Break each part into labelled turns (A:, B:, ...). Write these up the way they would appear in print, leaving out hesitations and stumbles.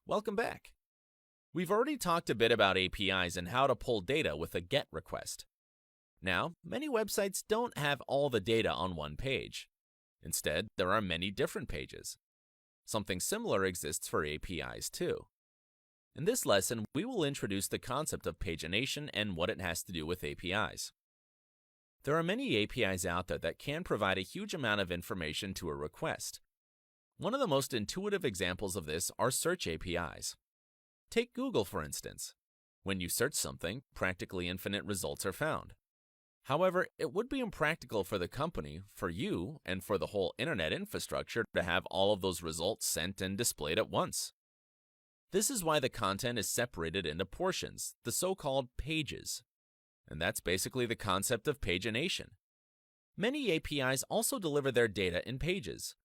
A: Welcome back. We've already talked a bit about APIs and how to pull data with a GET request. Now, many websites don't have all the data on one page. Instead, there are many different pages. Something similar exists for APIs too. In this lesson, we will introduce the concept of pagination and what it has to do with APIs. There are many APIs out there that can provide a huge amount of information to a request. One of the most intuitive examples of this are search APIs. Take Google, for instance. When you search something, practically infinite results are found. However, it would be impractical for the company, for you, and for the whole internet infrastructure to have all of those results sent and displayed at once. This is why the content is separated into portions, the so-called pages. And that's basically the concept of pagination. Many APIs also deliver their data in pages.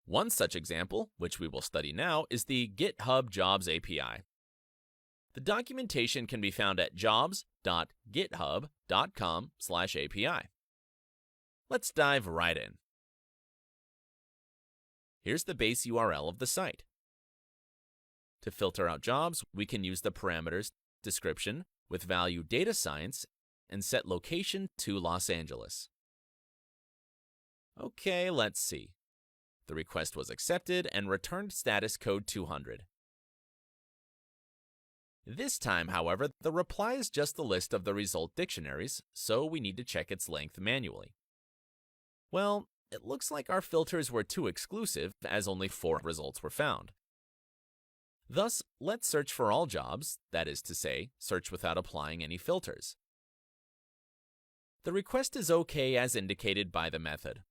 A: One such example, which we will study now, is the GitHub Jobs API. The documentation can be found at jobs.github.com/API. Let's dive right in. Here's the base URL of the site. To filter out jobs, we can use the parameters description with value data science and set location to Los Angeles. Okay, let's see. The request was accepted and returned status code 200. This time, however, the reply is just the list of the result dictionaries, so we need to check its length manually. Well, it looks like our filters were too exclusive, as only 4 results were found. Thus, let's search for all jobs, that is to say, search without applying any filters. The request is okay as indicated by the method.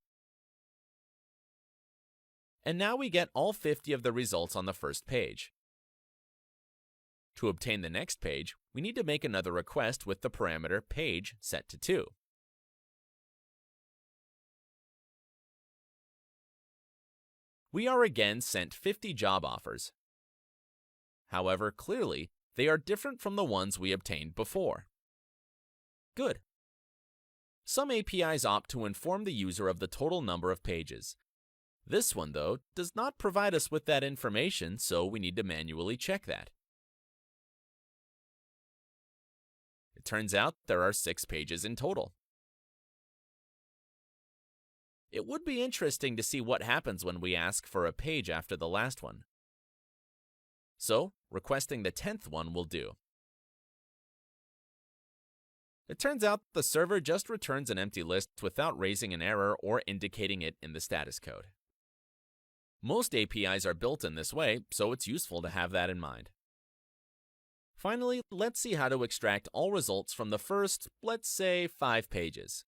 A: And now we get all 50 of the results on the first page. To obtain the next page, we need to make another request with the parameter page set to 2. We are again sent 50 job offers. However, clearly, they are different from the ones we obtained before. Good. Some APIs opt to inform the user of the total number of pages. This one, though, does not provide us with that information, so we need to manually check that. It turns out there are 6 pages in total. It would be interesting to see what happens when we ask for a page after the last one. So, requesting the 10th one will do. It turns out the server just returns an empty list without raising an error or indicating it in the status code. Most APIs are built in this way, so it's useful to have that in mind. Finally, let's see how to extract all results from the first, let's say, 5 pages.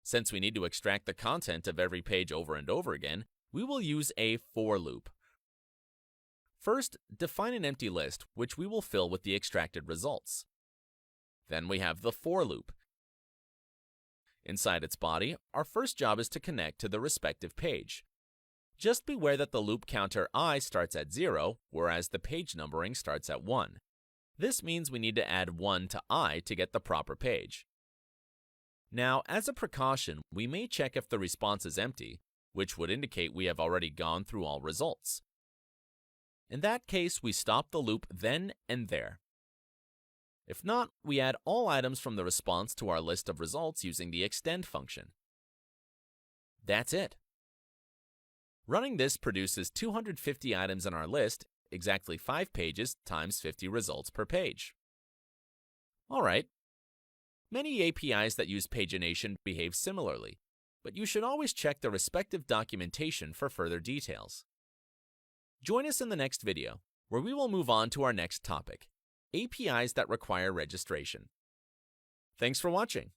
A: Since we need to extract the content of every page over and over again, we will use a for loop. First, define an empty list, which we will fill with the extracted results. Then we have the for loop. Inside its body, our first job is to connect to the respective page. Just beware that the loop counter I starts at 0, whereas the page numbering starts at 1. This means we need to add 1 to I to get the proper page. Now, as a precaution, we may check if the response is empty, which would indicate we have already gone through all results. In that case, we stop the loop then and there. If not, we add all items from the response to our list of results using the extend function. That's it. Running this produces 250 items in our list, exactly 5 pages times 50 results per page. Alright. Many APIs that use pagination behave similarly, but you should always check the respective documentation for further details. Join us in the next video, where we will move on to our next topic, APIs that require registration. Thanks for watching.